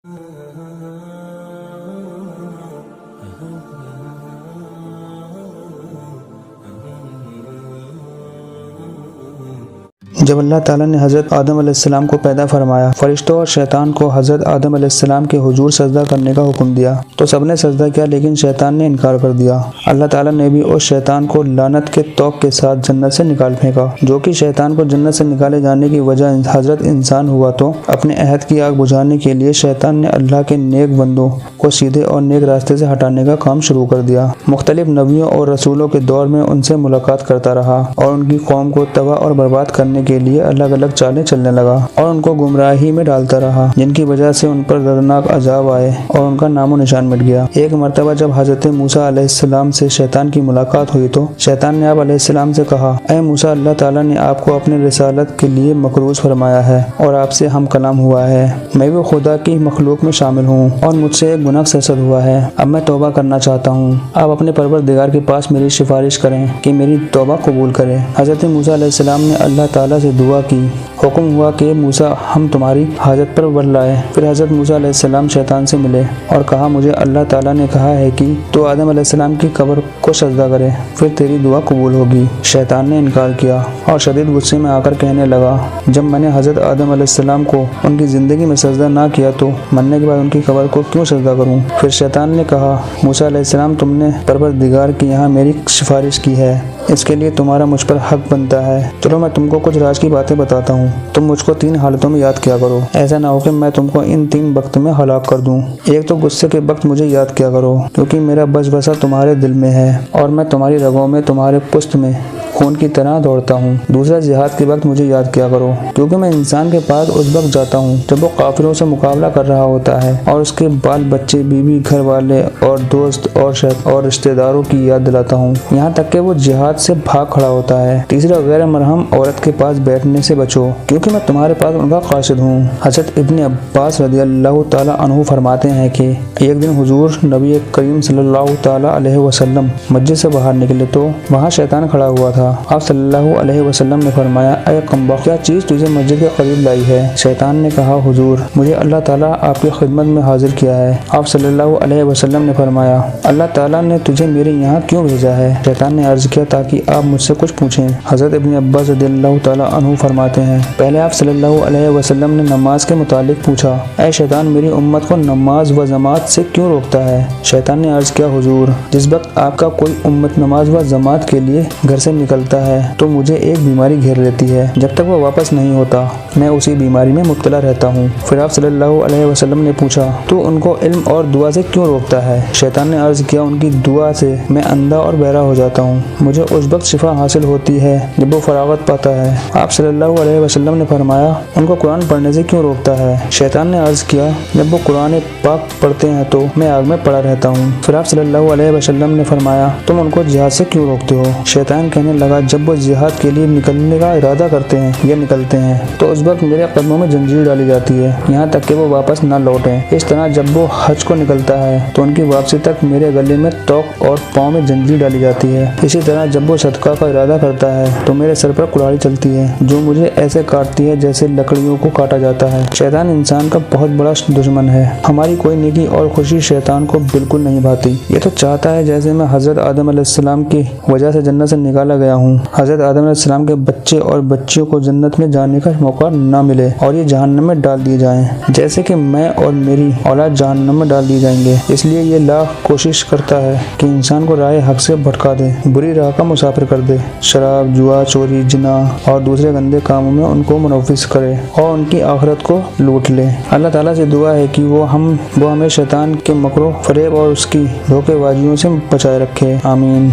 جب اللہ تعالیٰ نے حضرت آدم علیہ السلام کو پیدا فرمایا، فرشتوں اور شیطان کو حضرت آدم علیہ السلام کے حضور سجدہ کرنے کا حکم دیا تو سب نے سجدہ کیا، لیکن شیطان نے انکار کر دیا۔ اللہ تعالیٰ نے بھی اس شیطان کو لعنت کے طوق کے ساتھ جنت سے نکال پھینکا، جو کہ شیطان کو جنت سے نکالے جانے کی وجہ حضرت انسان ہوا۔ تو اپنے عہد کی آگ بجھانے کے لیے شیطان نے اللہ کے نیک بندوں کو سیدھے اور نیک راستے سے ہٹانے کا کام شروع کر دیا۔ مختلف نبیوں اور رسولوں کے دور میں ان سے ملاقات کرتا رہا اور ان کی قوم کو تباہ اور برباد کرنے کے لیے الگ الگ چالیں چلنے لگا اور ان کو گمراہی میں ڈالتا رہا، جن کی وجہ سے ان پر دردناک عذاب آئے اور ان کا نام و نشان مٹ گیا۔ ایک مرتبہ جب حضرت موسیٰ علیہ السلام سے شیطان کی ملاقات ہوئی تو شیطان نے آپ علیہ السلام سے کہا، اے موسیٰ، اللہ تعالیٰ نے آپ کو اپنے رسالت کے لیے مکروز فرمایا ہے اور آپ سے ہم کلام ہوا ہے۔ میں بھی خدا کی مخلوق میں شامل ہوں اور مجھ سے ایک گناہ سرزد ہوا ہے۔ اب میں توبہ کرنا چاہتا ہوں۔ آپ اپنے پروردگار کے پاس میری سفارش کریں کہ میری توبہ قبول کرے۔ حضرت موسیٰ علیہ السلام نے اللہ تعالیٰ سے دعا کی۔ حکم ہوا کہ موسیٰ، ہم تمہاری حاجت پر بر لائے۔ پھر حضرت موسیٰ علیہ السلام شیطان سے ملے اور کہا، مجھے اللہ تعالیٰ نے کہا ہے کہ تو آدم علیہ السلام کی قبر کو سجدہ کرے، پھر تیری دعا قبول ہوگی۔ شیطان نے انکار کیا اور شدید غصے میں آ کر کہنے لگا، جب میں نے حضرت آدم علیہ السلام کو ان کی زندگی میں سجدہ نہ کیا تو مرنے کے بعد ان کی قبر کو کیوں سجدہ کروں؟ پھر شیطان نے کہا، موسیٰ علیہ السلام، تم نے پروردگار کی یہاں میری سفارش کی ہے، اس کے لیے تمہارا مجھ پر حق بنتا ہے۔ چلو میں تم کو کچھ راز کی باتیں بتاتا ہوں، تم مجھ کو 3 حالتوں میں یاد کیا کرو، ایسا نہ ہو کہ میں تم کو ان 3 وقت میں ہلاک کر دوں۔ ایک تو غصے کے وقت مجھے یاد کیا کرو، کیونکہ میرا وسوسہ تمہارے دل میں ہے اور میں تمہاری رگوں میں، تمہارے پشت میں خون کی طرح دوڑتا ہوں۔ دوسرا، جہاد کے وقت مجھے یاد کیا کرو، کیونکہ میں انسان کے پاس اس وقت جاتا ہوں جب وہ کافروں سے مقابلہ کر رہا ہوتا ہے اور اس کے بال بچے، بیوی، گھر والے اور دوست اور رشتہ داروں کی یاد دلاتا ہوں، یہاں تک کہ وہ جہاد سے بھاگ کھڑا ہوتا ہے۔ تیسرا، غیر مرہم عورت کے پاس بیٹھنے سے بچو، کیونکہ میں تمہارے پاس ان کا قاصد ہوں۔ حضرت ابن عباس رضی اللہ تعالیٰ عنہ فرماتے ہیں کہ ایک دن حضور نبی کریم صلی اللہ تعالیٰ علیہ وسلم مسجد سے باہر نکلے تو وہاں شیطان کھڑا ہوا تھا۔ آپ صلی اللہ علیہ وسلم نے فرمایا، اے کمبخت، کیا چیز تجھے مسجد کے قریب لائی ہے؟ شیطان نے کہا، حضور، مجھے اللہ تعالیٰ آپ کی خدمت میں حاضر کیا ہے۔ آپ صلی اللہ علیہ وسلم نے فرمایا، اللہ تعالیٰ نے تجھے میرے یہاں کیوں بھیجا ہے؟ شیطان نے عرض کیا، تاکہ آپ مجھ سے کچھ پوچھیں۔ حضرت ابن عباس رضی اللہ تعالیٰ عنہ فرماتے ہیں، پہلے آپ صلی اللہ علیہ وسلم نے نماز کے متعلق پوچھا، اے شیطان، میری امت کو نماز و جماعت سے کیوں روکتا ہے؟ شیطان نے عرض کیا، حضور، جس وقت آپ کا کوئی امت نماز و جماعت کے لیے گھر سے نکلتا ہے تو مجھے ایک بیماری گھیر لیتی ہے، جب تک وہ واپس نہیں ہوتا میں اسی بیماری میں مبتلا رہتا ہوں۔ پھر آپ صلی اللہ علیہ وسلم نے پوچھا، تو ان کو علم اور دعا سے کیوں روکتا ہے؟ شیطان نے عرض کیا، ان کی دعا سے میں اندھا اور بہرا ہو جاتا ہوں، مجھے اس وقت شفا حاصل ہوتی ہے جب وہ فراغت پاتا ہے۔ آپ صلی اللہ علیہ وسلم نے فرمایا، ان کو قرآن پڑھنے سے کیوں روکتا ہے؟ شیطان نے عرض کیا، جب وہ قرآن پاک پڑھتے ہیں تو میں آگ میں پڑا رہتا ہوں۔ پھر آپ صلی اللہ علیہ وسلم نے فرمایا، تم ان کو جہاد سے کیوں روکتے ہو؟ شیطان کہنے لگا، جب وہ جہاد کے لیے نکلنے کا ارادہ کرتے ہیں یا نکلتے ہیں تو اس وقت میرے قدموں میں زنجیر ڈالی جاتی ہے یہاں تک کہ وہ واپس نہ لوٹیں۔ اس طرح جب وہ حج کو نکلتا ہے تو ان کی واپسی تک میرے گلے میں توق اور پاؤں میں زنجیر ڈالی جاتی ہے۔ اسی طرح جب وہ صدقہ کا ارادہ کرتا ہے تو میرے سر پر کلاڑی چلتی ہے جو مجھے ایسے کاٹتی ہے جیسے لکڑیوں کو کاٹا جاتا ہے۔ شیطان انسان کا بہت بڑا دشمن ہے، ہماری کوئی نیکی اور خوشی شیطان کو بالکل نہیں بھاتی۔ یہ تو چاہتا ہے جیسے میں حضرت آدم علیہ السلام کی وجہ سے جنت سے نکالا گیا ہوں، حضرت آدم علیہ السلام کے بچے اور بچیوں کو جنت میں جانے کا موقع نہ ملے اور یہ جہنم میں ڈال دیے جائیں، جیسے کہ میں اور میری اولاد جہنم میں ڈال دیے جائیں گے۔ اس لیے یہ لاکھ کوشش کرتا ہے کہ انسان کو راہ حق سے بھٹکا دے، بری راہ کا مسافر کر دے، شراب، جوا، چوری، زنا اور دوسرے گندے کاموں میں ان کو منوس کرے اور ان کی آخرت کو لوٹ لے۔ اللہ تعالیٰ سے دعا ہے کہ وہ ہمیں شیطان کے مکر و فریب اور اس کی دھوکے بازیوں سے بچائے رکھے، آمین۔